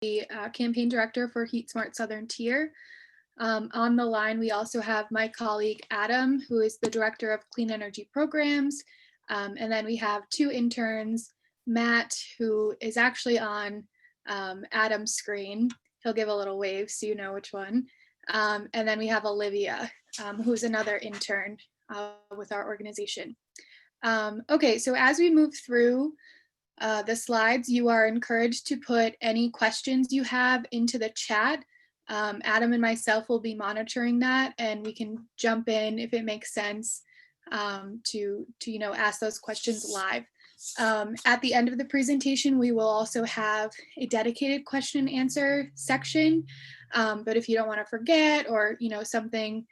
the campaign director for HeatSmart Southern Tier. On the line, we also have my colleague Adam, who is the director of Clean Energy Programs. And then we have two interns, Matt, who is actually on Adam's screen. He'll give a little wave so you know which one. And then we have Olivia, who's another intern with our organization. Okay, so as we move through the slides, you are encouraged to put any questions you have into the chat. Adam and myself will be monitoring that, and we can jump in if it makes sense to ask those questions live. At the end of the presentation, we will also have a dedicated question and answer section. But if you don't want to forget, or something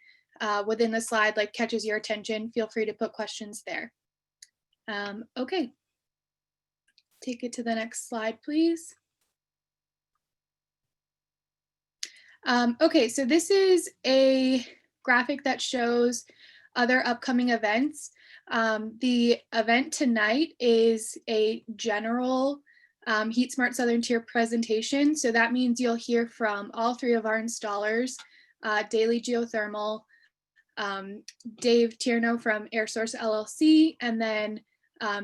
within the slide like catches your attention, feel free to put questions there. Okay. Take it to the next slide, please. Okay, so this is a graphic that shows other upcoming events. The event tonight is a general HeatSmart Southern Tier presentation. So that means you'll hear from all three of our installers, Daily Geothermal, Dave Tierno from Air Source LLC, and then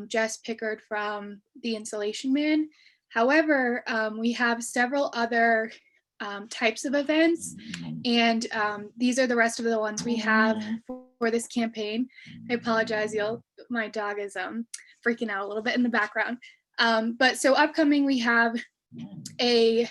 Jess Pickard from The Insulation Man. However, we have several other types of events, and these are the rest of the ones we have for this campaign. I apologize, my dog is freaking out a little bit in the background. But so upcoming, we have an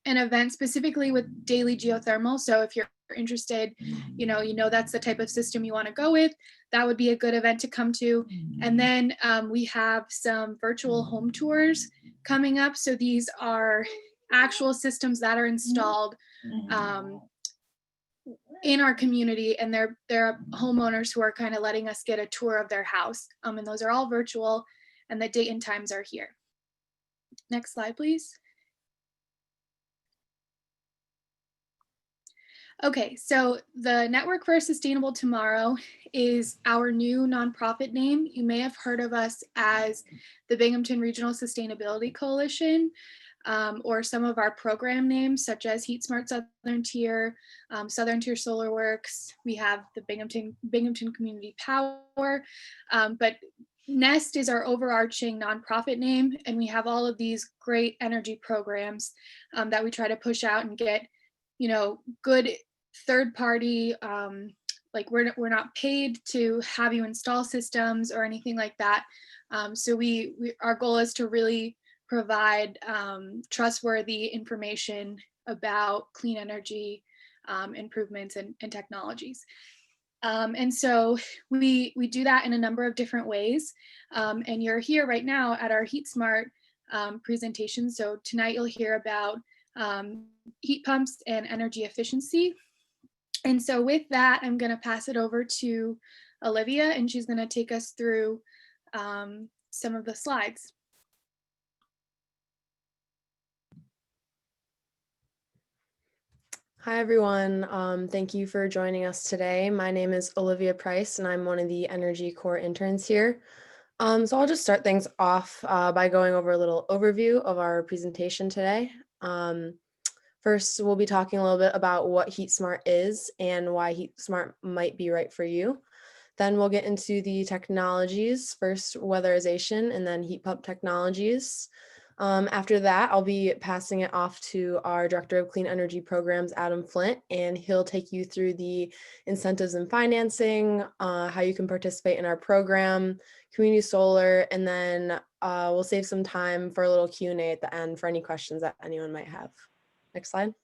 event specifically with daily geothermal. So if you're interested, you know that's the type of system you want to go with, that would be a good event to come to. And then we have some virtual home tours coming up. So these are actual systems that are installed in our community, and they're homeowners who are kind of letting us get a tour of their house. And those are all virtual, and the date and times are here. Next slide, please. Okay, so the Network for a Sustainable Tomorrow is our new nonprofit name. You may have heard of us as the Binghamton Regional Sustainability Coalition, or some of our program names such as HeatSmart Southern Tier, Southern Tier Solar Works. We have the Binghamton Community Power, but NEST is our overarching nonprofit name, and we have all of these great energy programs that we try to push out and get, good third party, like we're not paid to have you install systems or anything like that. So our goal is to really provide trustworthy information about clean energy improvements and technologies. And so we do that in a number of different ways. And you're here right now at our HeatSmart presentation. So tonight you'll hear about heat pumps and energy efficiency. And so with that, I'm going to pass it over to Olivia, and she's going to take us through some of the slides. Hi, everyone. Thank you for joining us today. My name is Olivia Price, and I'm one of the Energy Corps interns here. So I'll just start things off by going over a little overview of our presentation today. First, we'll be talking a little bit about what HeatSmart is and why HeatSmart might be right for you. Then we'll get into the technologies, first weatherization and then heat pump technologies. After that, I'll be passing it off to our Director of Clean Energy Programs, Adam Flint, and he'll take you through the incentives and financing, how you can participate in our program, community solar, and then we'll save some time for a little Q&A at the end for any questions that anyone might have. Next slide.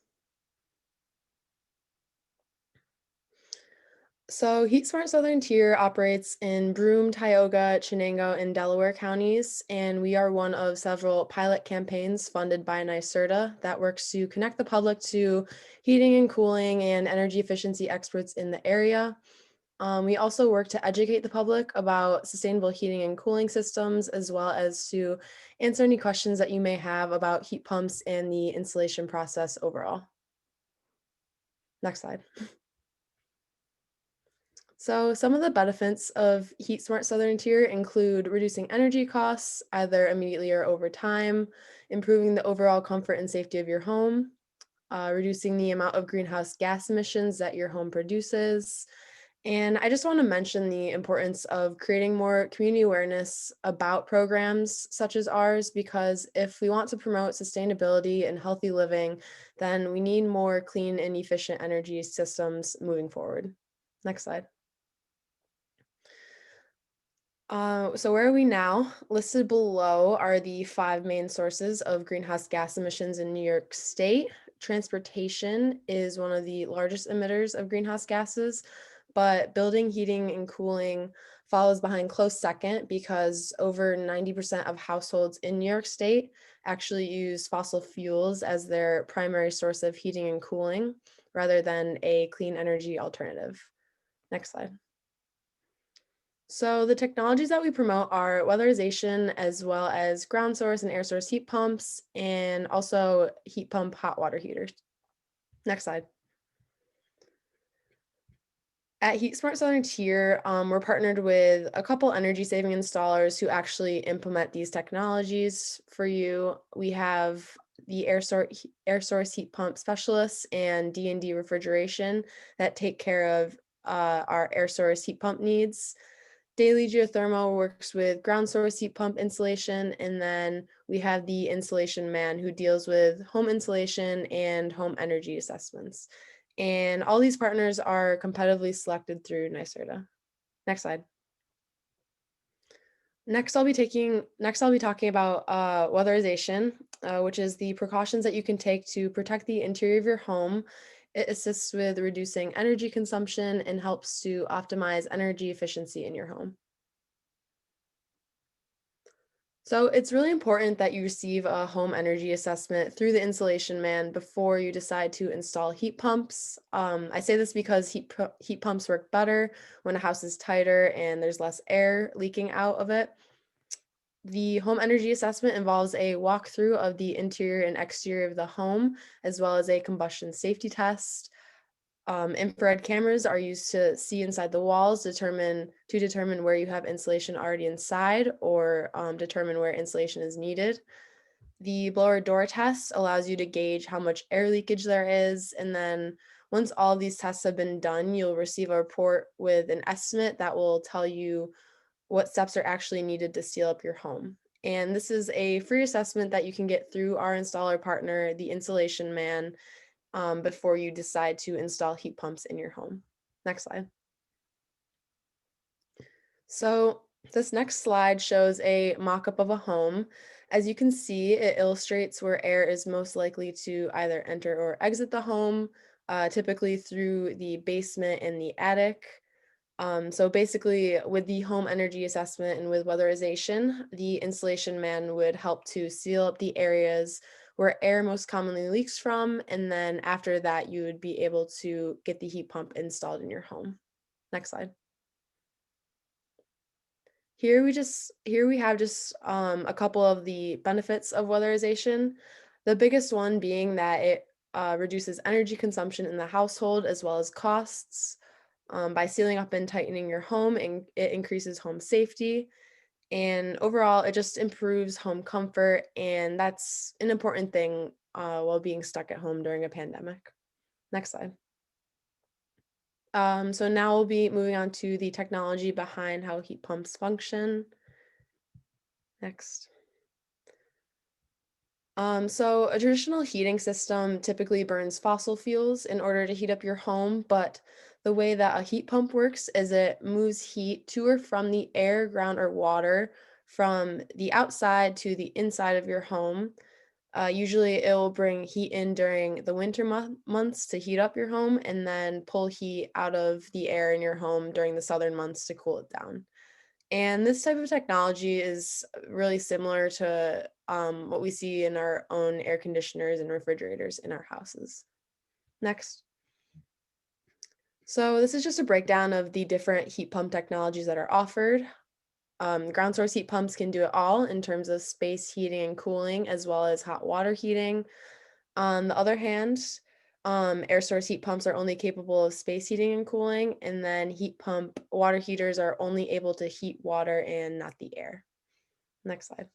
So HeatSmart Southern Tier operates in Broome, Tioga, Chenango, and Delaware counties, and we are one of several pilot campaigns funded by NYSERDA that works to connect the public to heating and cooling and energy efficiency experts in the area. We also work to educate the public about sustainable heating and cooling systems, as well as to answer any questions that you may have about heat pumps and the installation process overall. Next slide. So, some of the benefits of HeatSmart Southern Tier include reducing energy costs, either immediately or over time, improving the overall comfort and safety of your home, reducing the amount of greenhouse gas emissions that your home produces. And I just want to mention the importance of creating more community awareness about programs such as ours, because if we want to promote sustainability and healthy living, then we need more clean and efficient energy systems moving forward. Next slide. So where are we now? Listed below are the five main sources of greenhouse gas emissions in New York State. Transportation is one of the largest emitters of greenhouse gases, but building, heating, and cooling follows behind close second because over 90% of households in New York State actually use fossil fuels as their primary source of heating and cooling rather than a clean energy alternative. Next slide. So the technologies that we promote are weatherization as well as ground source and air source heat pumps and also heat pump hot water heaters. Next slide. At HeatSmart Southern Tier, we're partnered with a couple energy saving installers who actually implement these technologies for you. We have the air source heat pump specialists and D&D refrigeration that take care of our air source heat pump needs. Daily Geothermal works with ground source heat pump installation, and then we have the installation man who deals with home insulation and home energy assessments. And all these partners are competitively selected through NYSERDA. Next slide. Next I'll be talking about weatherization, which is the precautions that you can take to protect the interior of your home. It assists with reducing energy consumption and helps to optimize energy efficiency in your home. So it's really important that you receive a home energy assessment through the installation man before you decide to install heat pumps. I say this because heat pumps work better when a house is tighter and there's less air leaking out of it. The home energy assessment involves a walkthrough of the interior and exterior of the home, as well as a combustion safety test. Infrared cameras are used to see inside the walls, determine where you have insulation already inside, or determine where insulation is needed. The blower door test allows you to gauge how much air leakage there is, and then once all of these tests have been done, you'll receive a report with an estimate that will tell you what steps are actually needed to seal up your home. And this is a free assessment that you can get through our installer partner, the Insulation Man, before you decide to install heat pumps in your home. Next slide. So this next slide shows a mock-up of a home. As you can see, it illustrates where air is most likely to either enter or exit the home, typically through the basement and the attic. So basically, with the home energy assessment and with weatherization, the installation man would help to seal up the areas where air most commonly leaks from, and then after that, you would be able to get the heat pump installed in your home. Next slide. Here we have just a couple of the benefits of weatherization. The biggest one being that it reduces energy consumption in the household as well as costs. By sealing up and tightening your home, and it increases home safety. And overall, it just improves home comfort, and that's an important thing while being stuck at home during a pandemic. Next slide. So now we'll be moving on to the technology behind how heat pumps function. Next. So a traditional heating system typically burns fossil fuels in order to heat up your home, but the way that a heat pump works is it moves heat to or from the air, ground, or water from the outside to the inside of your home. Usually it will bring heat in during the winter months to heat up your home and then pull heat out of the air in your home during the southern months to cool it down. And this type of technology is really similar to what we see in our own air conditioners and refrigerators in our houses. Next. So this is just a breakdown of the different heat pump technologies that are offered. Ground source heat pumps can do it all in terms of space heating and cooling, as well as hot water heating. On the other hand, Air source heat pumps are only capable of space heating and cooling, and then heat pump water heaters are only able to heat water and not the air. Next slide.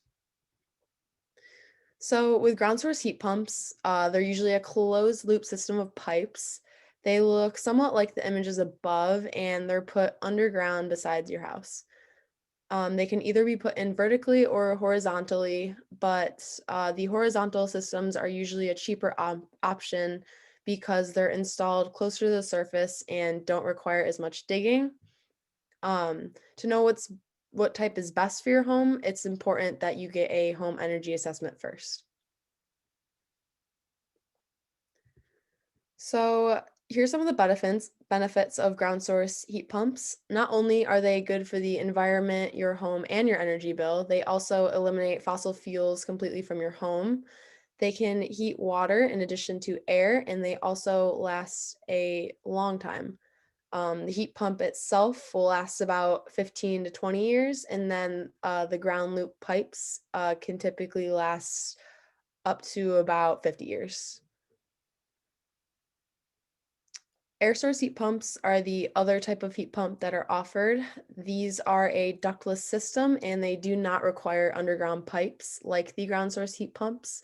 So with ground source heat pumps, they're usually a closed loop system of pipes. They look somewhat like the images above, and they're put underground besides your house. They can either be put in vertically or horizontally, but the horizontal systems are usually a cheaper option because they're installed closer to the surface and don't require as much digging. To know what type is best for your home, it's important that you get a home energy assessment first. So here's some of the benefits of ground source heat pumps. Not only are they good for the environment, your home, and your energy bill, they also eliminate fossil fuels completely from your home. They can heat water in addition to air, and they also last a long time. The heat pump itself will last about 15 to 20 years, and then the ground loop pipes can typically last up to about 50 years. Air source heat pumps are the other type of heat pump that are offered. These are a ductless system and they do not require underground pipes like the ground source heat pumps.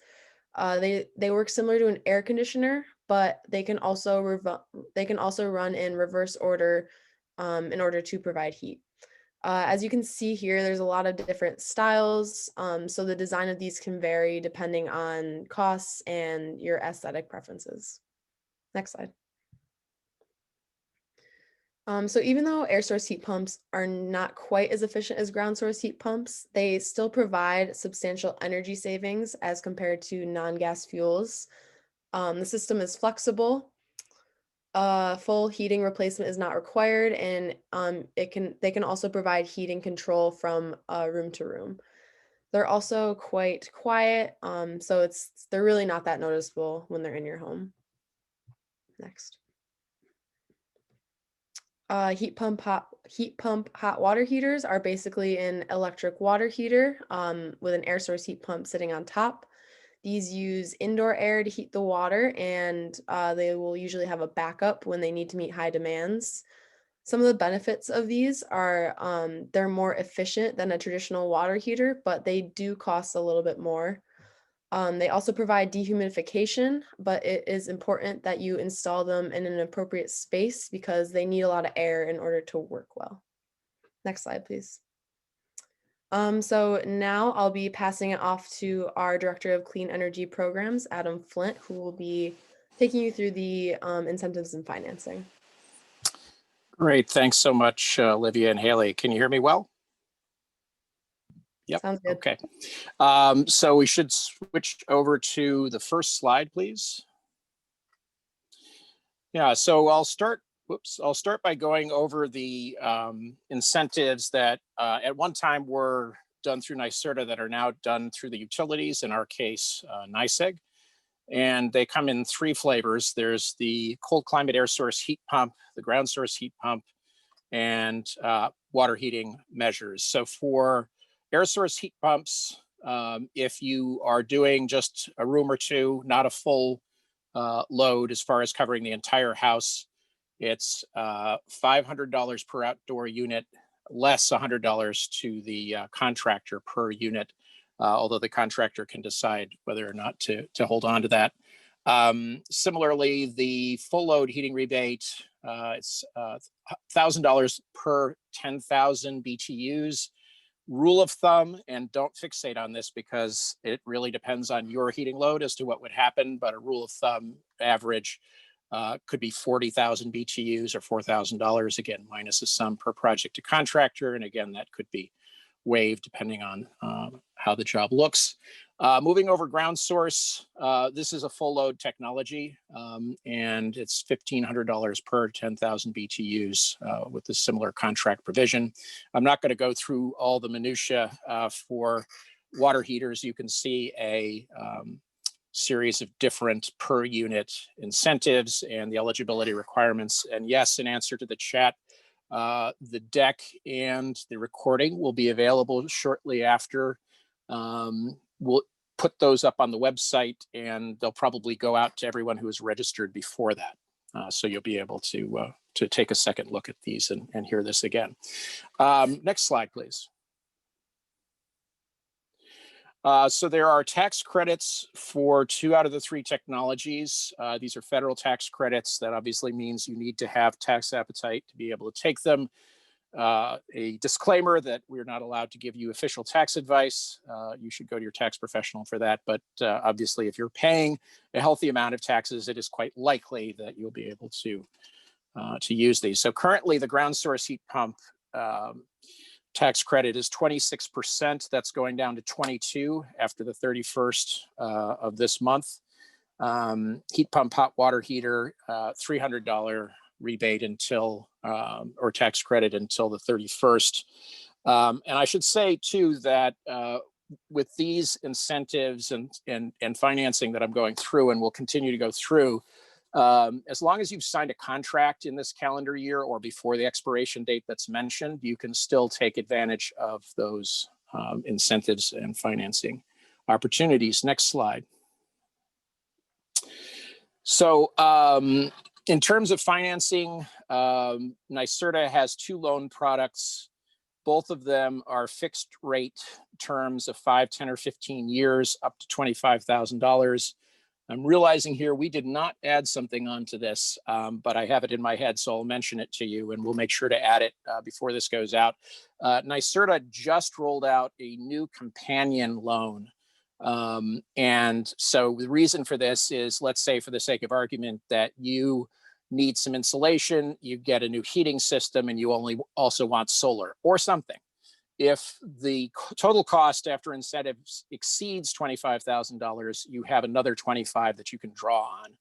They work similar to an air conditioner, but they can also run in reverse order in order to provide heat. As you can see here, there's a lot of different styles, so the design of these can vary depending on costs and your aesthetic preferences. Next slide. So even though air source heat pumps are not quite as efficient as ground source heat pumps, they still provide substantial energy savings as compared to non-gas fuels. The system is flexible. Full heating replacement is not required, and they can also provide heating control from room to room. They're also quite quiet, so they're really not that noticeable when they're in your home. Next. Heat pump hot water heaters are basically an electric water heater with an air source heat pump sitting on top. These use indoor air to heat the water, and they will usually have a backup when they need to meet high demands. Some of the benefits of these are they're more efficient than a traditional water heater, but they do cost a little bit more. They also provide dehumidification, but it is important that you install them in an appropriate space because they need a lot of air in order to work well. Next slide, please. So now I'll be passing it off to our Director of Clean Energy Programs, Adam Flint, who will be taking you through the incentives and financing. Great. Thanks so much, Olivia and Haley. Can you hear me well? Yep. Sounds good. Okay. So we should switch over to the first slide, please. Yeah, so I'll start by going over the incentives that at one time were done through NYSERDA that are now done through the utilities, in our case, NYSEG. And they come in three flavors. There's the cold climate air source heat pump, the ground source heat pump, and water heating measures. So for air source heat pumps, if you are doing just a room or two, not a full load as far as covering the entire house, it's $500 per outdoor unit, less $100 to the contractor per unit, although the contractor can decide whether or not to hold on to that. Similarly, the full load heating rebate, it's $1,000 per 10,000 BTUs. Rule of thumb, and don't fixate on this because it really depends on your heating load as to what would happen, but a rule of thumb average could be 40,000 BTUs or $4,000, again, minus a sum per project to contractor. And again, that could be waived depending on how the job looks. Moving over ground source, this is a full load technology, and it's $1,500 per 10,000 BTUs with a similar contract provision. I'm not going to go through all the minutia for water heaters. You can see a series of different per unit incentives and the eligibility requirements. And yes, in answer to the chat, the deck and the recording will be available shortly after. put those up on the website, and they'll probably go out to everyone who is registered before that. So you'll be able to take a second look at these and hear this again. Next slide, please. So there are tax credits for 2 out of the 3 technologies. These are federal tax credits. That obviously means you need to have tax appetite to be able to take them. A disclaimer that we're not allowed to give you official tax advice. You should go to your tax professional for that. But obviously, if you're paying a healthy amount of taxes, it is quite likely that you'll be able to use these. So currently, the ground source heat pump tax credit is 26%. That's going down to 22 after the 31st of this month. Heat pump hot water heater, $300 rebate until or tax credit until the 31st. And I should say too that with these incentives and financing that I'm going through and will continue to go through, as long as you've signed a contract in this calendar year or before the expiration date that's mentioned, you can still take advantage of those incentives and financing opportunities. Next slide. So in terms of financing, NYSERDA has 2 loan products. Both of them are fixed rate terms of 5, 10, or 15 years, up to $25,000. I'm realizing here we did not add something onto this, but I have it in my head, so I'll mention it to you, and we'll make sure to add it before this goes out. NYSERDA just rolled out a new companion loan. And so the reason for this is, let's say for the sake of argument that you need some insulation, you get a new heating system, and you also want solar or something. If the total cost after incentives exceeds $25,000, you have another $25,000 that you can draw on.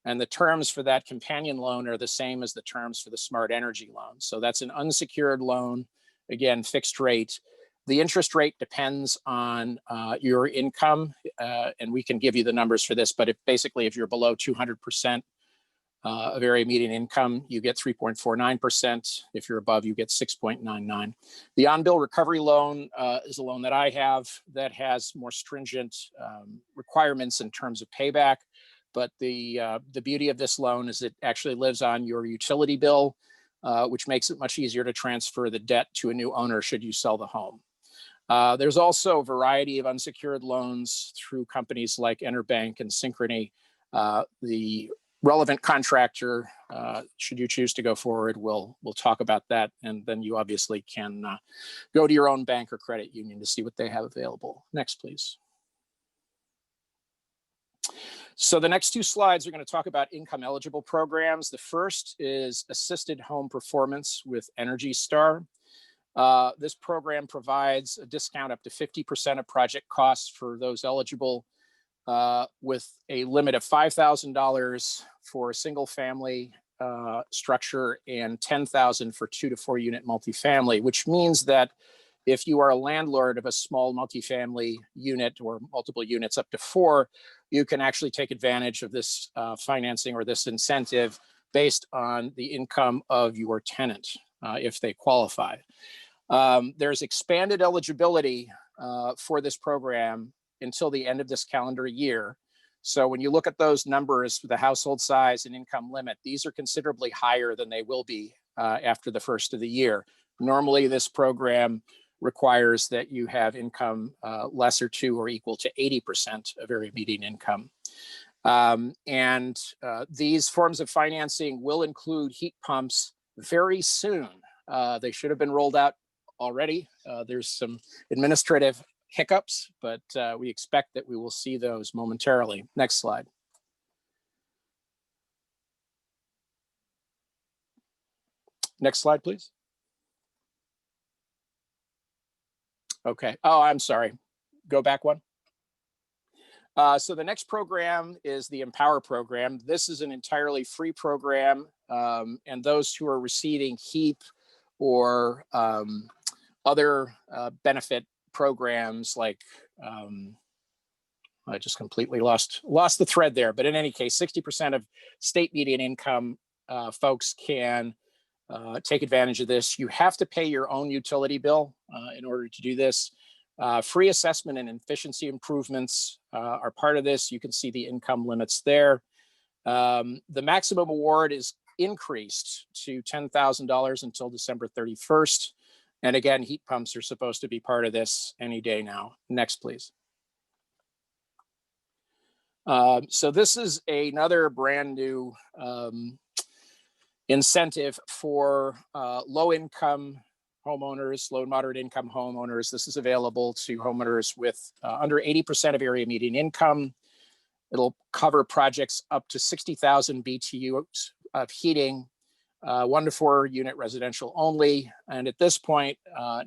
And the terms for that companion loan are the same as the terms for the smart energy loan. So that's an unsecured loan, again, fixed rate. The interest rate depends on your income, and we can give you the numbers for this, but if you're below 200% of area median income, you get 3.49%. If you're above, you get 6.99. The on-bill recovery loan is a loan that I have that has more stringent requirements in terms of payback. But the beauty of this loan is it actually lives on your utility bill, which makes it much easier to transfer the debt to a new owner should you sell the home. There's also a variety of unsecured loans through companies like EnerBank and Synchrony. The relevant contractor, should you choose to go forward, we'll talk about that. And then you obviously can go to your own bank or credit union to see what they have available. Next, please. So the next 2 slides are going to talk about income eligible programs. The first is Assisted Home Performance with Energy Star. This program provides a discount up to 50% of project costs for those eligible, with a limit of $5,000 for a single family structure and $10,000 for 2 to 4 unit multifamily, which means that if you are a landlord of a small multifamily unit or multiple units up to 4, you can actually take advantage of this financing or this incentive based on the income of your tenant if they qualify. There's expanded eligibility for this program until the end of this calendar year. So when you look at those numbers, the household size and income limit, these are considerably higher than they will be after the first of the year. Normally, this program requires that you have income lesser to or equal to 80% of area median income. These forms of financing will include heat pumps very soon. They should have been rolled out already. There's some administrative hiccups, but we expect that we will see those momentarily. Next slide. Next slide, please. Okay. Oh, I'm sorry. Go back one. So the next program is the Empower program. This is an entirely free program, and those who are receiving HEAP or other benefit programs like I just completely lost the thread there. But in any case, 60% of state median income folks can take advantage of this. You have to pay your own utility bill in order to do this. Free assessment and efficiency improvements are part of this. You can see the income limits there. The maximum award is increased to $10,000 until December 31st. And again, heat pumps are supposed to be part of this any day now. Next, please. So this is another brand new incentive for low-income homeowners, low and moderate income homeowners. This is available to homeowners with under 80% of area median income. It'll cover projects up to 60,000 BTUs of heating, 1 to 4 unit residential only. And at this point,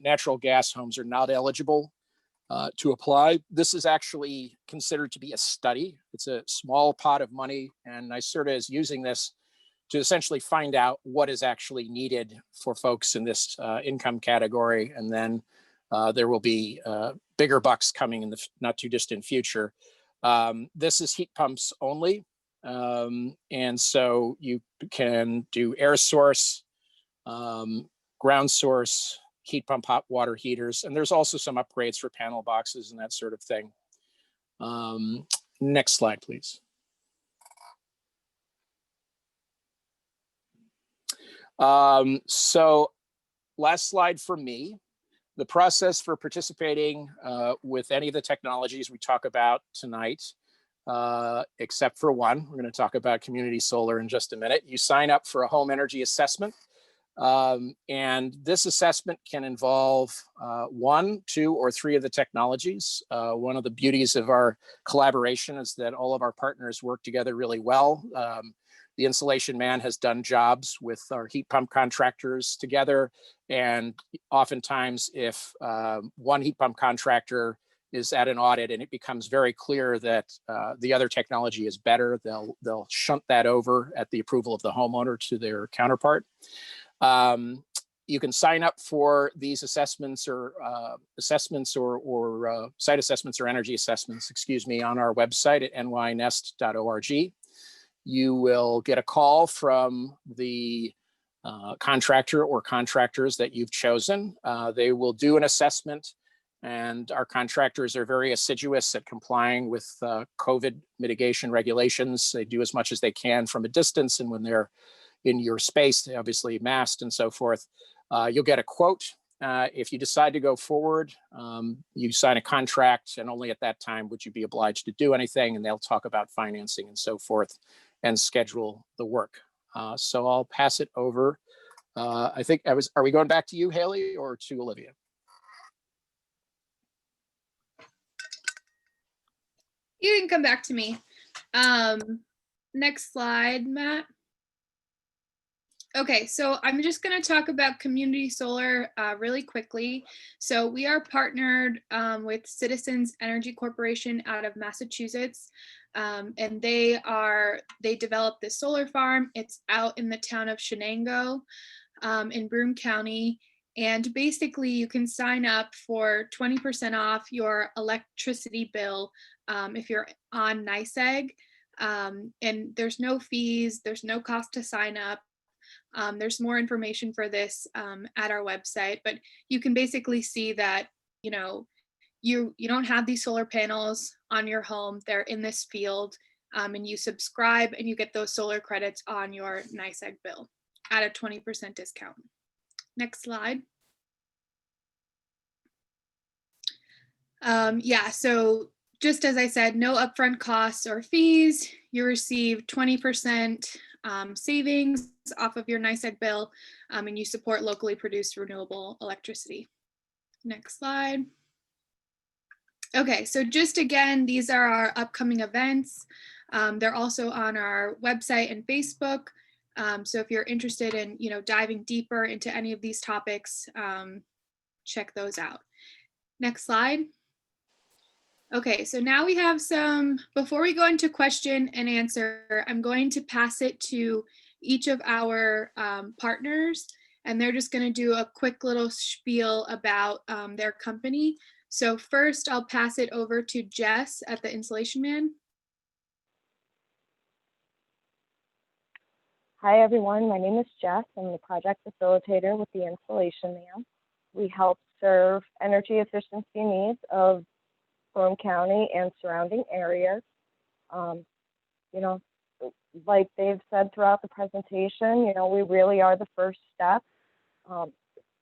natural gas homes are not eligible to apply. This is actually considered to be a study. It's a small pot of money, and NYSERDA is using this to essentially find out what is actually needed for folks in this income category. And then there will be bigger bucks coming in the not too distant future. This is heat pumps only. And so you can do air source, ground source, heat pump hot water heaters, and there's also some upgrades for panel boxes and that sort of thing. Next slide, please. So last slide for me. The process for participating with any of the technologies we talk about tonight, except for one, we're going to talk about community solar in just a minute. You sign up for a home energy assessment. And this assessment can involve 1, 2, or 3 of the technologies. One of the beauties of our collaboration is that all of our partners work together really well. The Insulation Man has done jobs with our heat pump contractors together. And oftentimes if one heat pump contractor is at an audit and it becomes very clear that the other technology is better, they'll shunt that over at the approval of the homeowner to their counterpart. You can sign up for these assessments or site assessments or energy assessments, excuse me, on our website at nynest.org. You will get a call from the contractor or contractors that you've chosen. They will do an assessment, and our contractors are very assiduous at complying with COVID mitigation regulations. They do as much as they can from a distance, and when they're in your space, they obviously masked and so forth. You'll get a quote. If you decide to go forward, you sign a contract, and only at that time would you be obliged to do anything, and they'll talk about financing and so forth and schedule the work. So I'll pass it over. I think are we going back to you, Haley, or to Olivia? You can come back to me. Next slide, Matt. Okay, so I'm just going to talk about community solar really quickly. So we are partnered with Citizens Energy Corporation out of Massachusetts, and they developed this solar farm. It's out in the town of Shenango in Broome County. And basically you can sign up for 20% off your electricity bill if you're on NYSEG. And there's no fees, there's no cost to sign up. There's more information for this at our website, but you can basically see that, you know, you don't have these solar panels on your home, they're in this field, and you subscribe and you get those solar credits on your NYSEG bill at a 20% discount. Next slide. Yeah, so just as I said, no upfront costs or fees. You receive 20% savings off of your NYSEG bill, and you support locally produced renewable electricity. Next slide. Okay, so just again, these are our upcoming events. They're also on our website and Facebook. So if you're interested in, you know, diving deeper into any of these topics, check those out. Next slide. Okay, so now we have some, before we go into question and answer, I'm going to pass it to each of our partners, and they're just going to do a quick little spiel about their company. So first, I'll pass it over to Jess at the Insulation Man. Hi, everyone. My name is Jess. I'm the project facilitator with the Insulation Man. We help serve energy efficiency needs of Broome County and surrounding areas. You know, like they've said throughout the presentation, you know, we really are the first step.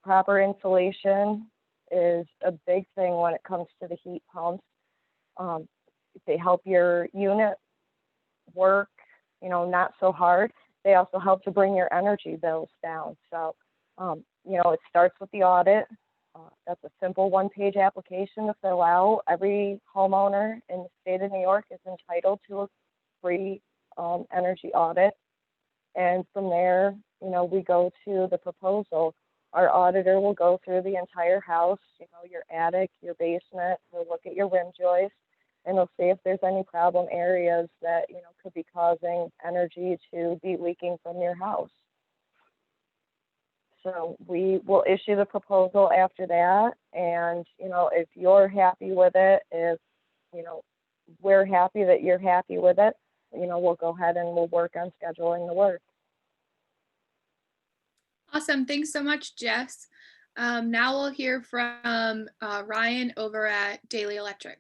Proper insulation is a big thing when it comes to the heat pumps. They help your unit work, you know, not so hard. They also help to bring your energy bills down. So, you know, it starts with the audit. That's a simple one-page application to fill out. Every homeowner in the state of New York is entitled to a free energy audit. And from there, you know, we go to the proposal. Our auditor will go through the entire house, you know, your attic, your basement. They'll look at your rim joist, and they'll see if there's any problem areas that, you know, could be causing energy to be leaking from your house. So we will issue the proposal after that. And, you know, if you're happy with it, if, you know, we're happy that you're happy with it, you know, we'll go ahead and we'll work on scheduling the work. Awesome. Thanks so much, Jess. Now we'll hear from Ryan over at Daily Electric.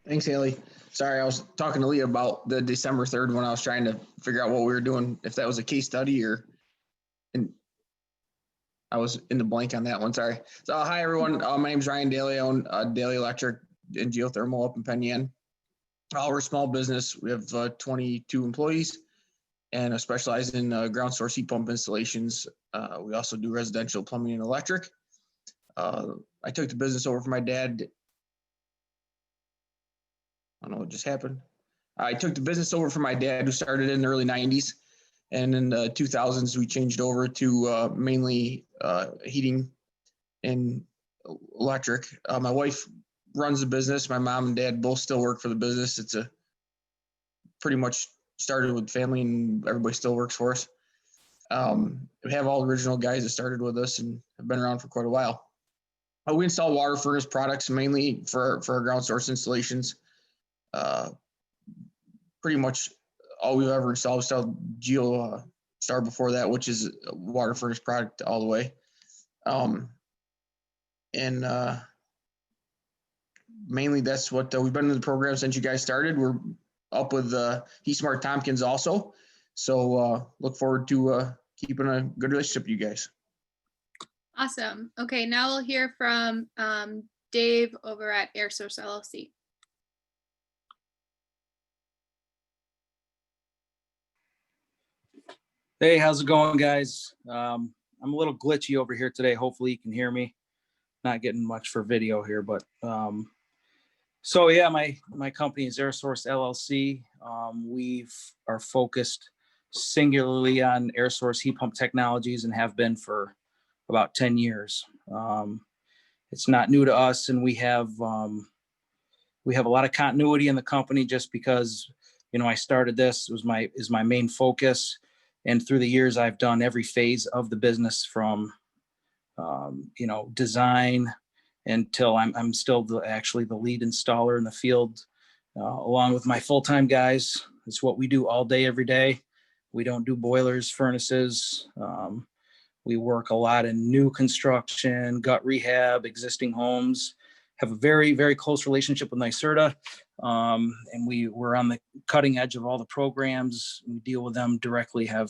Thanks, Haley. Sorry, I was talking to Leah about the December 3rd when I was trying to figure out what we were doing, if that was a case study or, and I was in the blank on that one. Sorry. So, hi, everyone. My name is Ryan Daly. I own Daily Electric and Geothermal up in Penn Yan. We're a small business. We have 22 employees and specialize in ground source heat pump installations. We also do residential plumbing and electric. I took the business over from my dad. I don't know what just happened. I took the business over from my dad, who started in the early 90s. And in the 2000s, we changed over to mainly heating and electric. My wife runs the business. My mom and dad both still work for the business. It's a pretty much started with family, and everybody still works for us. We have all the original guys that started with us and have been around for quite a while. We install water furnace products mainly for our ground source installations. Pretty much all we've ever installed. We installed Geo Star before that, which is a water furnace product all the way. Mainly that's what we've been in the program since you guys started. We're up with HeatSmart Tompkins also. So look forward to keeping a good relationship with you guys. Awesome. Okay, now we'll hear from Dave over at AirSource LLC. Hey, how's it going, guys? I'm a little glitchy over here today. Hopefully you can hear me. Not getting much for video here, but so yeah, my company is AirSource LLC. We are focused singularly on air source heat pump technologies and have been for about 10 years. It's not new to us, and we have a lot of continuity in the company just because, you know, I started this, is my main focus. And through the years, I've done every phase of the business from, you know, design until I'm still actually the lead installer in the field, along with my full-time guys. It's what we do all day, every day. We don't do boilers, furnaces. We work a lot in new construction, gut rehab, existing homes. Have a very, very close relationship with NYSERDA. And we're on the cutting edge of all the programs. We deal with them directly, have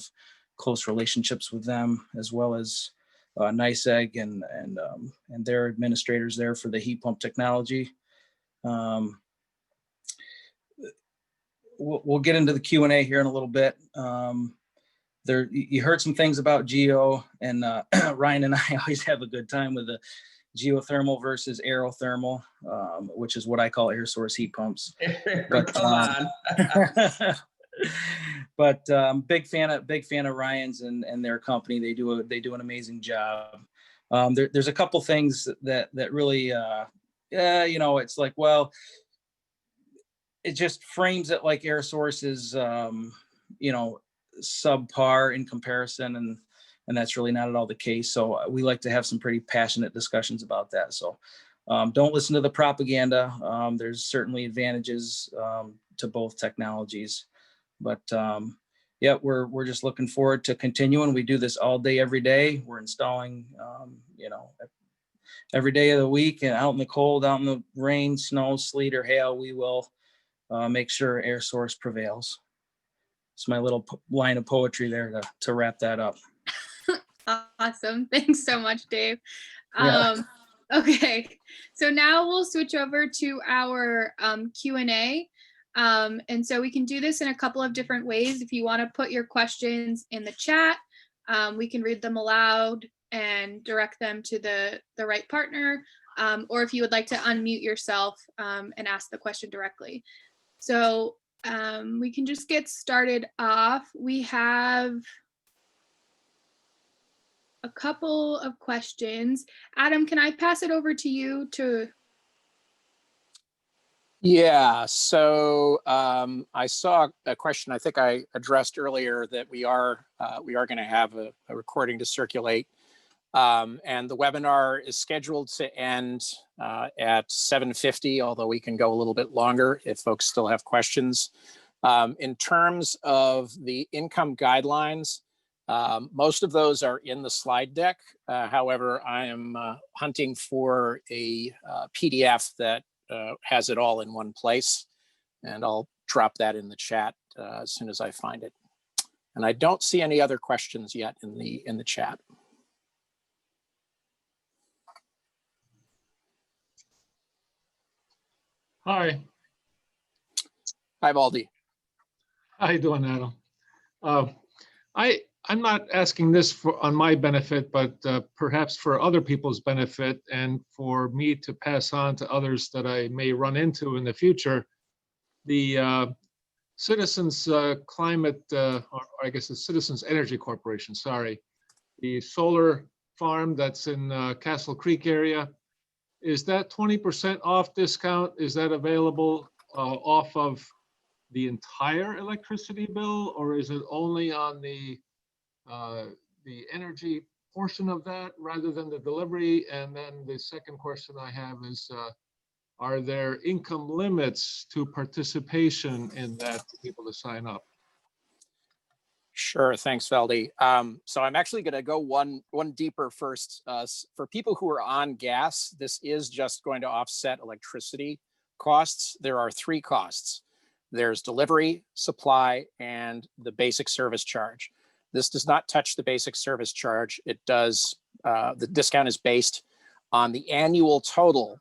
close relationships with them, as well as NYSEG and their administrators there for the heat pump technology. We'll get into the Q&A here in a little bit. You heard some things about Geo, and Ryan and I always have a good time with the geothermal versus aerothermal, which is what I call air source heat pumps. But come on. But big fan of Ryan's and their company. They do an amazing job. There's a couple things that really you know, it's like, well, it just frames it like air source is you know, subpar in comparison, and that's really not at all the case. So we like to have some pretty passionate discussions about that. So don't listen to the propaganda. There's certainly advantages to both technologies, but yeah, we're just looking forward to continuing. We do this all day, every day. We're installing, every day of the week, and out in the cold, out in the rain, snow, sleet, or hail, we will make sure air source prevails. It's my little line of poetry there to wrap that up. Awesome. Thanks so much, Dave. Yeah. Okay, so now we'll switch over to our Q&A. And so we can do this in a couple of different ways. If you want to put your questions in the chat, we can read them aloud and direct them to the right partner. Or if you would like to unmute yourself and ask the question directly. So we can just get started off. We have a couple of questions. Adam, can I pass it over to you to? Yeah, so I saw a question I think I addressed earlier that we are going to have a recording to circulate. And the webinar is scheduled to end at 7:50, although we can go a little bit longer if folks still have questions. In terms of the income guidelines, most of those are in the slide deck. However, I am hunting for a PDF that has it all in one place, and I'll drop that in the chat as soon as I find it. And I don't see any other questions yet in the chat. Hi. Hi, Baldy. How you doing, Adam? I'm not asking this on my benefit, but perhaps for other people's benefit and for me to pass on to others that I may run into in the future. The Citizens Climate, or I guess the Citizens Energy Corporation, sorry, the solar farm that's in Castle Creek area. Is that 20% off discount? Is that available off of the entire electricity bill, or is it only on the energy portion of that rather than the delivery? And then the second question I have is, are there income limits to participation in that for people to sign up? Sure, thanks, Feldy. So I'm actually going to go one deeper first. For people who are on gas, this is just going to offset electricity costs. There are three costs. There's delivery, supply, and the basic service charge. This does not touch the basic service charge. It does, the discount is based on the annual total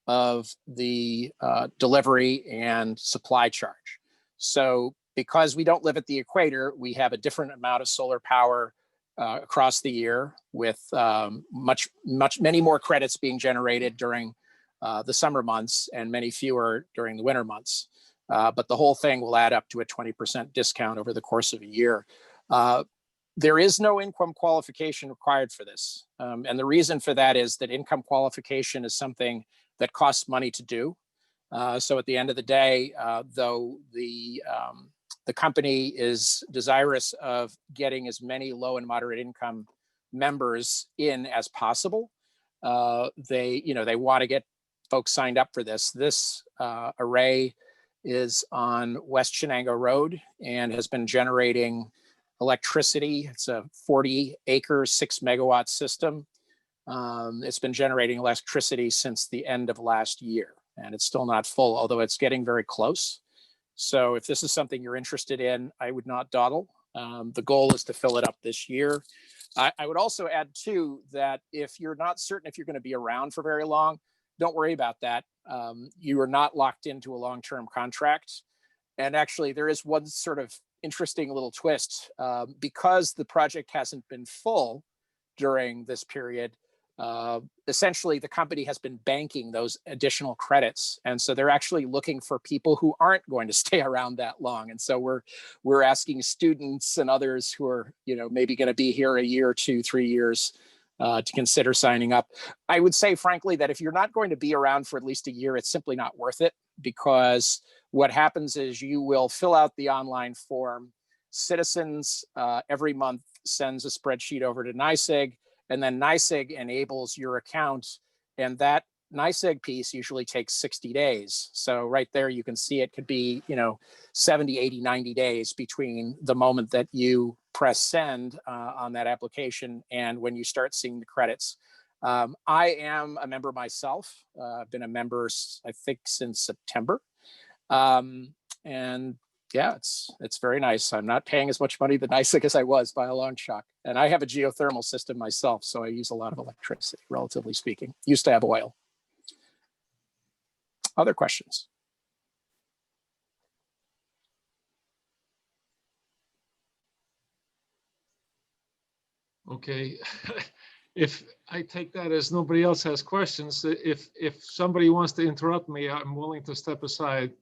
of the delivery and supply charge. So because we don't live at the equator, we have a different amount of solar power across the year, with many more credits being generated during the summer months and many fewer during the winter months. But the whole thing will add up to a 20% discount over the course of a year. There is no income qualification required for this. And the reason for that is that income qualification is something that costs money to do. So at the end of the day, though the company is desirous of getting as many low and moderate income members in as possible, they want to get folks signed up for this. This array is on West Shenango Road and has been generating electricity. It's a 40-acre, 6-megawatt system. It's been generating electricity since the end of last year, and it's still not full, although it's getting very close. So if this is something you're interested in, I would not dawdle. The goal is to fill it up this year. I would also add too, that if you're not certain if you're going to be around for very long, don't worry about that. You are not locked into a long-term contract. And actually there is one sort of interesting little twist. Because the project hasn't been full during this period, essentially the company has been banking those additional credits. And so they're actually looking for people who aren't going to stay around that long. And so we're asking students and others who are, maybe going to be here a year, 2, 3 years, to consider signing up. I would say, frankly, that if you're not going to be around for at least a year, it's simply not worth it, because what happens is you will fill out the online form. Citizens every month sends a spreadsheet over to NYSEG, and then NYSEG enables your account, and that NYSEG piece usually takes 60 days. So right there, you can see it could be, 70, 80, 90 days between the moment that you press send on that application and when you start seeing the credits. I am a member myself. I've been a member, I think, since September. And yeah, it's very nice. I'm not paying as much money than NYSEG as I was by a long shot. And I have a geothermal system myself, so I use a lot of electricity, relatively speaking. Used to have oil. Other questions? Okay. If I take that as nobody else has questions, if somebody wants to interrupt me, I'm willing to step aside.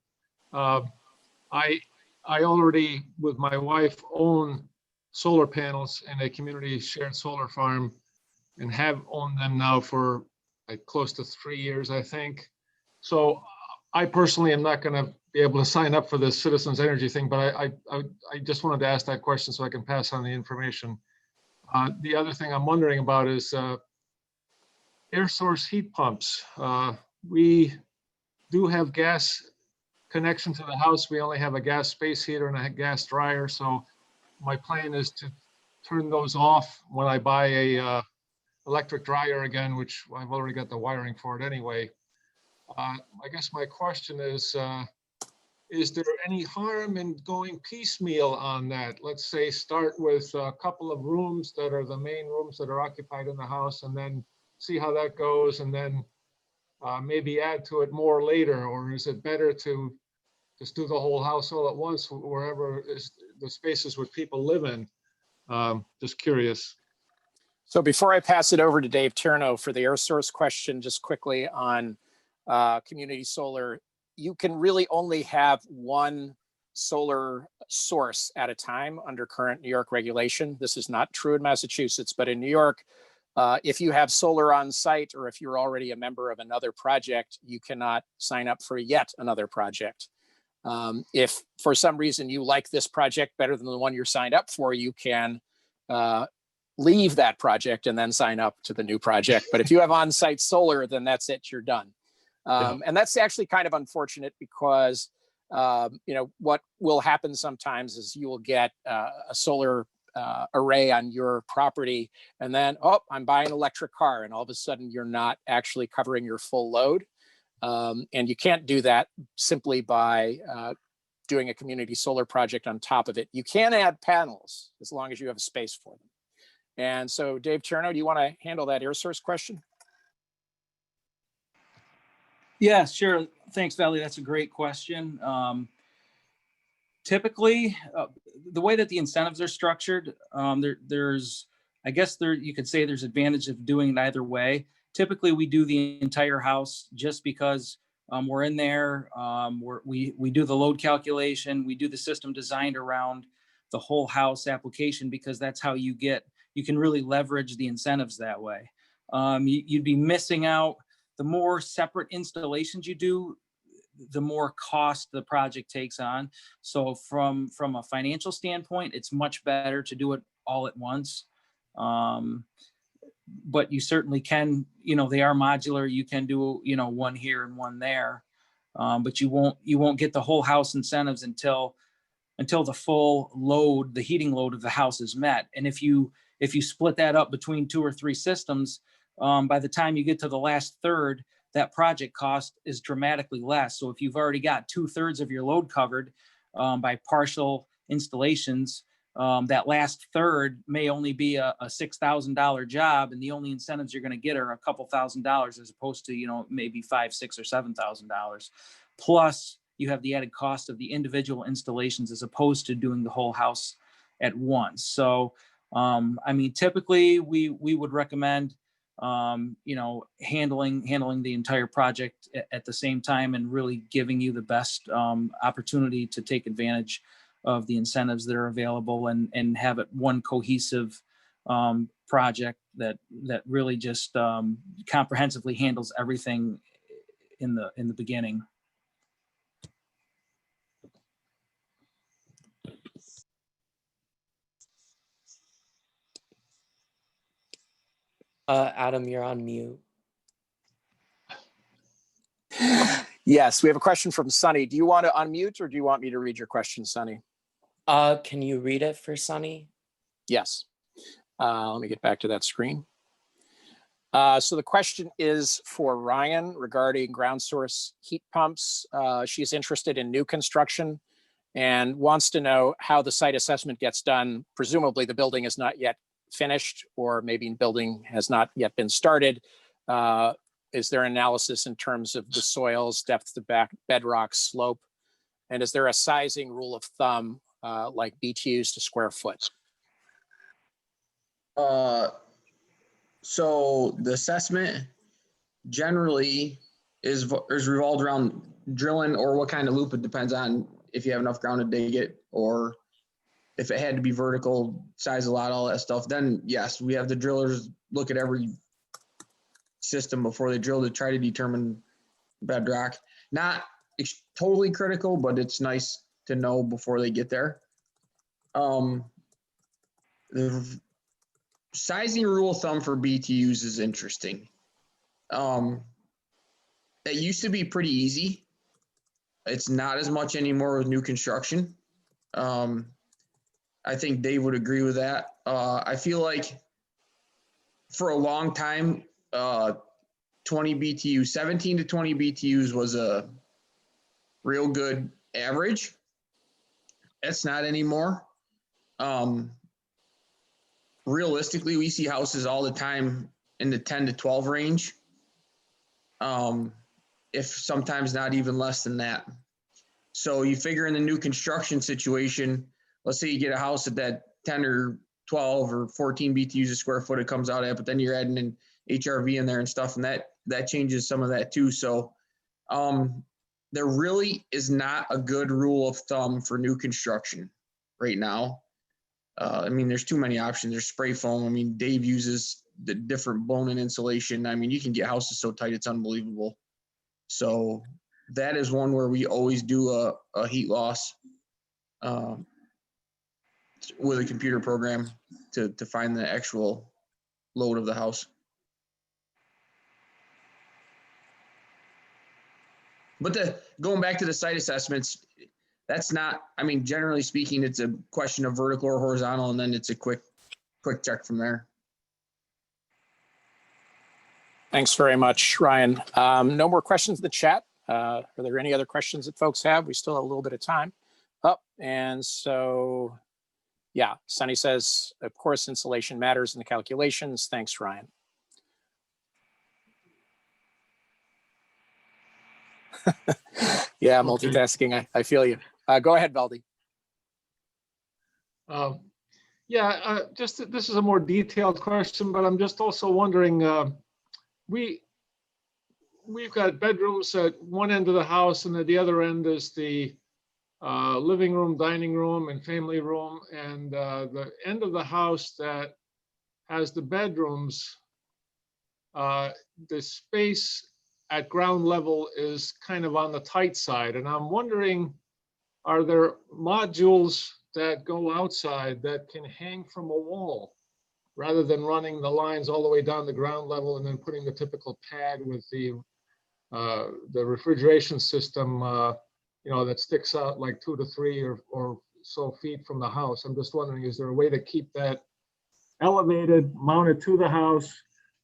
I already, with my wife, own solar panels in a community shared solar farm and have owned them now for like close to 3 years, I think. So I personally am not going to be able to sign up for this citizens energy thing, but I just wanted to ask that question so I can pass on the information. The other thing I'm wondering about is air source heat pumps. We do have gas connection to the house. We only have a gas space heater and a gas dryer. So my plan is to turn those off when I buy a electric dryer again, which I've already got the wiring for it anyway. I guess my question is there any harm in going piecemeal on that? Let's say start with a couple of rooms that are the main rooms that are occupied in the house, and then see how that goes, and then maybe add to it more later? Or is it better to just do the whole house all at once, wherever is the spaces where people live in? Just curious. So before I pass it over to Dave Tierno for the air source question, just quickly on community solar, you can really only have one solar source at a time under current New York regulation. This is not true in Massachusetts, but in New York, if you have solar on site or if you're already a member of another project, you cannot sign up for yet another project. If for some reason you like this project better than the one you're signed up for, you can leave that project and then sign up to the new project. But if you have on-site solar, then that's it, you're done. And that's actually kind of unfortunate because, what will happen sometimes is you will get a solar array on your property and then, oh, I'm buying an electric car. And all of a sudden you're not actually covering your full load. And you can't do that simply by doing a community solar project on top of it. You can add panels as long as you have a space for them. And so, Dave Tierno, do you want to handle that air source question? Yeah, sure. Thanks, Valley. That's a great question. Typically, the way that the incentives are structured, you could say there's advantage of doing it either way. Typically, we do the entire house just because we're in there. We do the load calculation. We do the system designed around the whole house application because that's how you can really leverage the incentives that way. You'd be missing out. The more separate installations you do, the more cost the project takes on. So from a financial standpoint, it's much better to do it all at once. But you certainly can, they are modular. You can do, one here and one there. But you won't get the whole house incentives until the full load, the heating load of the house is met. And if you split that up between 2 or 3 systems, by the time you get to the last third, that project cost is dramatically less. So if you've already got 2/3 of your load covered by partial installations, that last third may only be a $6,000 job, and the only incentives you're going to get are a couple $1,000s as opposed to maybe $5,000, $6,000, or $7,000. Plus, you have the added cost of the individual installations as opposed to doing the whole house at once. So, typically we would recommend, handling the entire project at the same time and really giving you the best opportunity to take advantage of the incentives that are available and have it one cohesive project that really just comprehensively handles everything in the beginning. Adam, you're on mute. Yes, we have a question from Sunny. Do you want to unmute or do you want me to read your question, Sunny? Can you read it for Sunny? Yes. Let me get back to that screen. So the question is for Ryan regarding ground source heat pumps. She's interested in new construction and wants to know how the site assessment gets done. Presumably the building is not yet finished, or maybe building has not yet been started. Is there analysis in terms of the soils, depth to bedrock, slope? And is there a sizing rule of thumb like BTUs to square foot? So the assessment generally is revolved around drilling or what kind of loop. It depends on if you have enough ground to dig it, or if it had to be vertical, size a lot, all that stuff. Then yes, we have the drillers look at every system before they drill to try to determine bedrock. Not totally critical, but it's nice to know before they get there. The sizing rule of thumb for BTUs is interesting. It used to be pretty easy. It's not as much anymore with new construction. I think Dave would agree with that. I feel like for a long time, 20 BTU, 17 to 20 BTUs was a real good average. It's not anymore. Realistically, we see houses all the time in the 10 to 12 range. If sometimes not even less than that. So you figure in the new construction situation, let's say you get a house at that 10 or 12 or 14 BTUs a square foot it comes out at, but then you're adding an HRV in there and stuff, and that changes some of that too. So there really is not a good rule of thumb for new construction right now. I mean, there's too many options. There's spray foam. I mean, Dave uses the different blown-in insulation. I mean, you can get houses so tight, it's unbelievable. So that is one where we always do a heat loss with a computer program to find the actual load of the house. But going back to the site assessments, that's not, I mean, generally speaking, it's a question of vertical or horizontal, and then it's a quick check from there. Thanks very much, Ryan. No more questions in the chat. Are there any other questions that folks have? We still have a little bit of time. And so, yeah, Sunny says, of course, insulation matters in the calculations. Thanks, Ryan. Yeah, multitasking, I feel you. Go ahead, Valdi. This is a more detailed question, but I'm just also wondering, we've got bedrooms at one end of the house, and at the other end is the living room, dining room, and family room. And the end of the house that has the bedrooms, the space at ground level is kind of on the tight side. And I'm wondering, are there modules that go outside that can hang from a wall rather than running the lines all the way down the ground level and then putting the typical pad with the refrigeration system, that sticks out like 2 to 3 or so feet from the house? I'm just wondering, is there a way to keep that elevated, mounted to the house,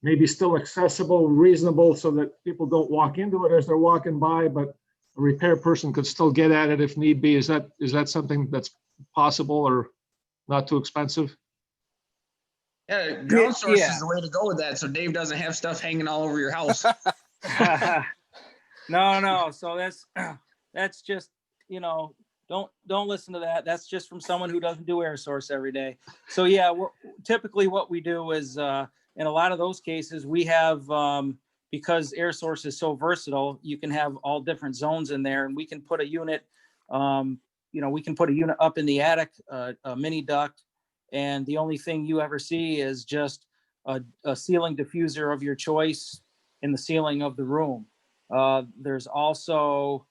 maybe still accessible, reasonable, so that people don't walk into it as they're walking by, but a repair person could still get at it if need be? Is that something that's possible or not too expensive? Yeah, ground source is the way to go with that, so Dave doesn't have stuff hanging all over your house. No. So that's just, don't listen to that. That's just from someone who doesn't do air source every day. So yeah, typically what we do is in a lot of those cases we have, because air source is so versatile, you can have all different zones in there, and we can put a unit, we can put a unit up in the attic, a mini duct, and the only thing you ever see is just a ceiling diffuser of your choice in the ceiling of the room. There's also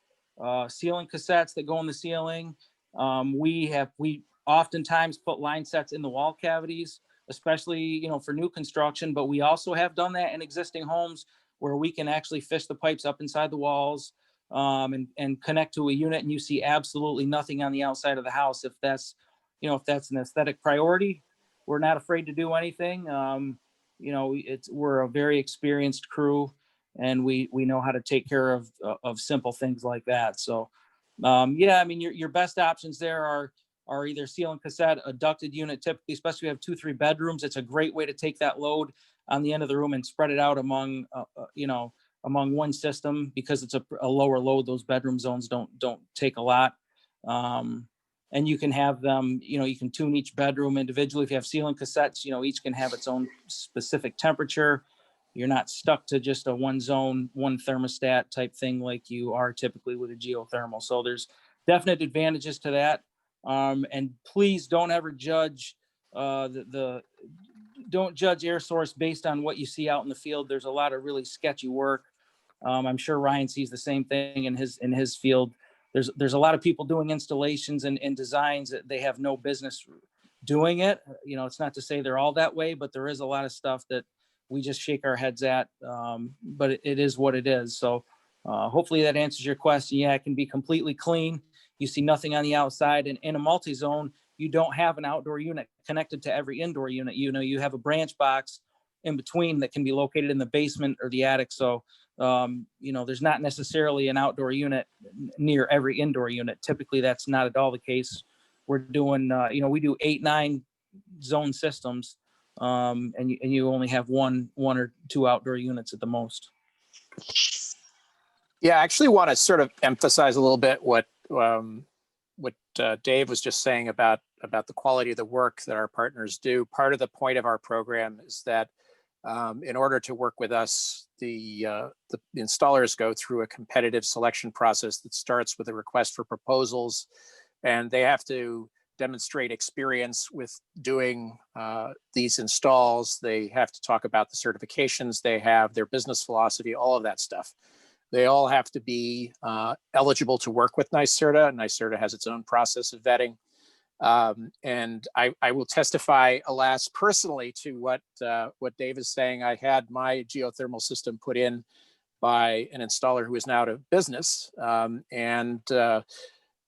ceiling cassettes that go in the ceiling. We oftentimes put line sets in the wall cavities, especially, for new construction, but we also have done that in existing homes where we can actually fish the pipes up inside the walls. and connect to a unit and you see absolutely nothing on the outside of the house, if that's, if that's an aesthetic priority, we're not afraid to do anything. We're a very experienced crew, and we know how to take care of simple things like that. So, your best options there are either seal and cassette, a ducted unit, typically, especially if you have 2-3 bedrooms. It's a great way to take that load on the end of the room and spread it out among one system, because it's a lower load. Those bedroom zones don't take a lot. And you can have them, you can tune each bedroom individually. If you have ceiling cassettes, each can have its own specific temperature. You're not stuck to just a one zone, one thermostat type thing like you are typically with a geothermal. So there's definite advantages to that. And please don't ever judge don't judge air source based on what you see out in the field. There's a lot of really sketchy work. I'm sure Ryan sees the same thing in his field. There's a lot of people doing installations and designs that they have no business doing it. It's not to say they're all that way, but there is a lot of stuff that we just shake our heads at. But it is what it is. So hopefully that answers your question. Yeah, it can be completely clean. You see nothing on the outside. And in a multi-zone, you don't have an outdoor unit connected to every indoor unit. You have a branch box in between that can be located in the basement or the attic. So there's not necessarily an outdoor unit near every indoor unit. Typically, that's not at all the case. We're doing, we do 8-9 zone systems, and you only have one or two outdoor units at the most. Yeah, I actually want to sort of emphasize a little bit what Dave was just saying about the quality of the work that our partners do. Part of the point of our program is that in order to work with us, the installers go through a competitive selection process that starts with a request for proposals, and they have to demonstrate experience with doing these installs. They have to talk about the certifications they have, their business philosophy, all of that stuff. They all have to be eligible to work with NYSERDA. NYSERDA has its own process of vetting. And I will testify, alas, personally to what Dave is saying. I had my geothermal system put in by an installer who is now out of business.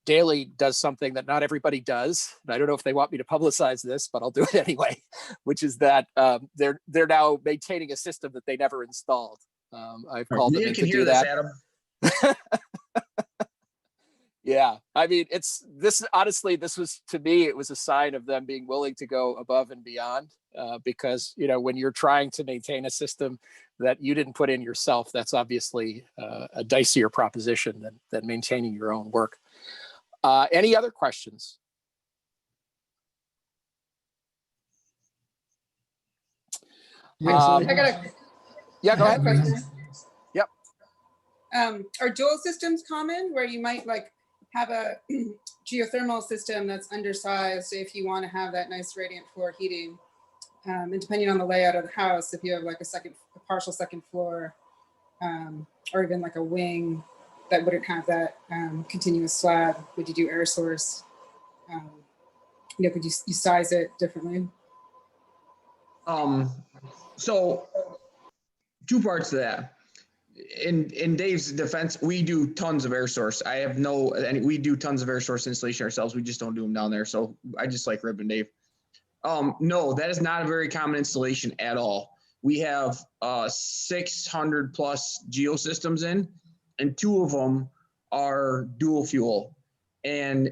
Daily does something that not everybody does. And I don't know if they want me to publicize this, but I'll do it anyway, which is that they're now maintaining a system that they never installed. I've called them in to do that. Adam. Yeah, I mean, honestly, this was, to me, it was a sign of them being willing to go above and beyond, because, when you're trying to maintain a system that you didn't put in yourself, that's obviously a dicier proposition than maintaining your own work. Any other questions? I got a Yeah, go ahead. question. Yep. Are dual systems common, where you might have a geothermal system that's undersized if you want to have that nice radiant floor heating, and depending on the layout of the house, if you have a partial second floor, or even a wing that wouldn't have that continuous slab, would you do air source? Could you size it differently? So 2 parts to that. In Dave's defense, we do tons of air source. We do tons of air source installation ourselves. We just don't do them down there. So I just like ripping Dave. No, that is not a very common installation at all. We have 600 plus geo systems in, and 2 of them are dual fuel. And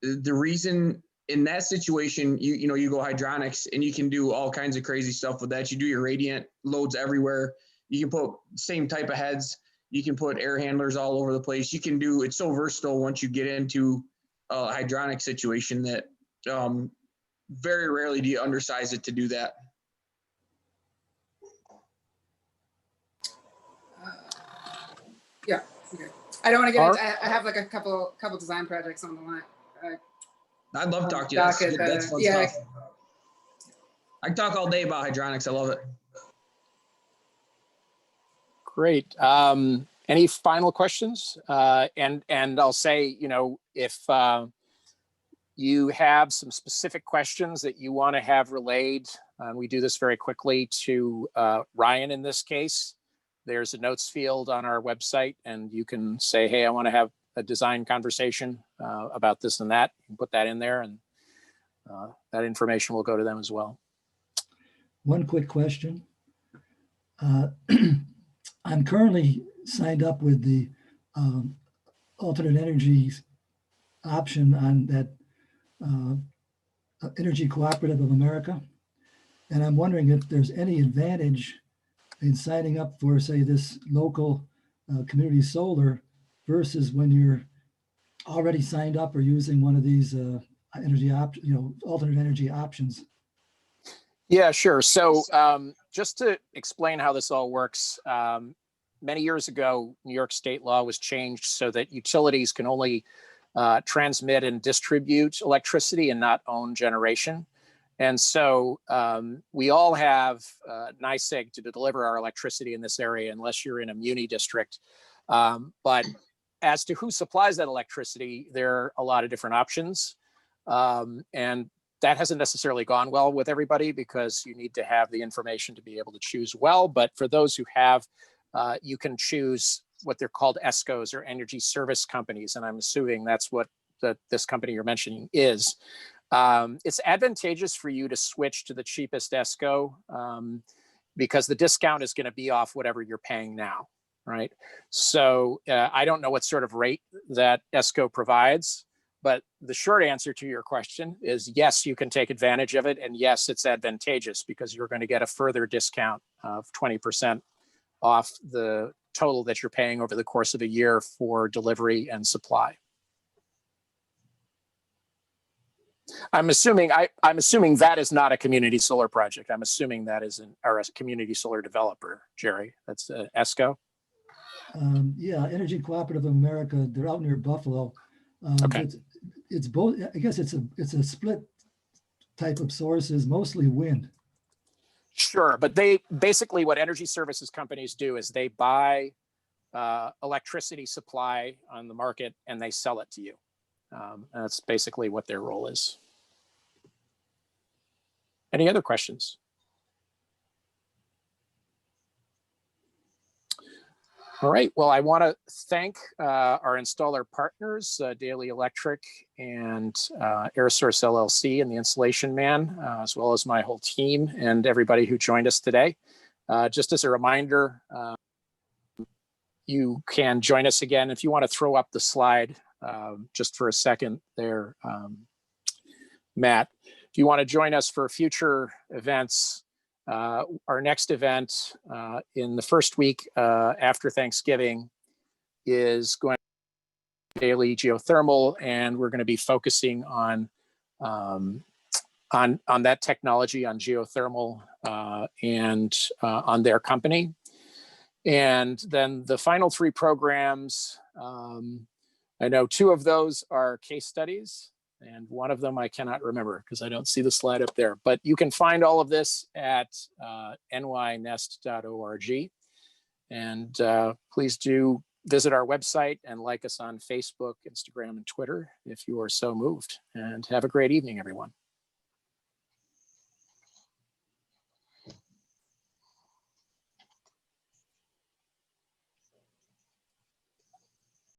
the reason in that situation, you go hydronics, and you can do all kinds of crazy stuff with that. You do your radiant loads everywhere. You can put same type of heads. You can put air handlers all over the place. You can do, it's so versatile once you get into a hydronic situation that very rarely do you undersize it to do that. Yeah. Okay. I don't want to get into, I have a couple design projects on the line. I'd love to talk to you. That's fun stuff. I can talk all day about hydronics. I love it. Great. Any final questions? And I'll say, if you have some specific questions that you want to have relayed, we do this very quickly to Ryan in this case, there's a notes field on our website, and you can say, hey, I want to have a design conversation about this and that. You can put that in there, and that information will go to them as well. One quick question. I'm currently signed up with the alternate energy option on that Energy Cooperative of America. And I'm wondering if there's any advantage in signing up for, say, this local community solar versus when you're already signed up or using one of these alternate energy options. Yeah, sure. So just to explain how this all works, many years ago, New York state law was changed so that utilities can only transmit and distribute electricity and not own generation. And so we all have NYSEG to deliver our electricity in this area, unless you're in a muni district. But as to who supplies that electricity, there are a lot of different options. And that hasn't necessarily gone well with everybody, because you need to have the information to be able to choose well. But for those who have, you can choose what they're called ESCOs, or energy service companies. And I'm assuming that's what this company you're mentioning is. It's advantageous for you to switch to the cheapest ESCO because the discount is going to be off whatever you're paying now, right? So I don't know what sort of rate that ESCO provides, but the short answer to your question is yes, you can take advantage of it. And yes, it's advantageous because you're going to get a further discount of 20% off the total that you're paying over the course of a year for delivery and supply. I'm assuming that is not a community solar project. I'm assuming that is a community solar developer, Jerry. That's ESCO. Yeah, Energy Cooperative of America. They're out near Buffalo. Okay. It's both. I guess it's a split type of sources, mostly wind. Sure, but they basically, what energy services companies do is they buy electricity supply on the market and they sell it to you. That's basically what their role is. Any other questions? All right, well, I want to thank our installer partners, Daily Electric and AirSource LLC and the Installation Man, as well as my whole team and everybody who joined us today. Just as a reminder, you can join us again. If you want to throw up the slide just for a second there, Matt. If you want to join us for future events, our next event in the first week after Thanksgiving is going to be daily geothermal, and we're going to be focusing on that technology, on geothermal and on their company. And then the final three programs, I know two of those are case studies, and one of them I cannot remember because I don't see the slide up there. But you can find all of this at nynest.org. And please do visit our website and like us on Facebook, Instagram, and Twitter if you are so moved. And have a great evening, everyone.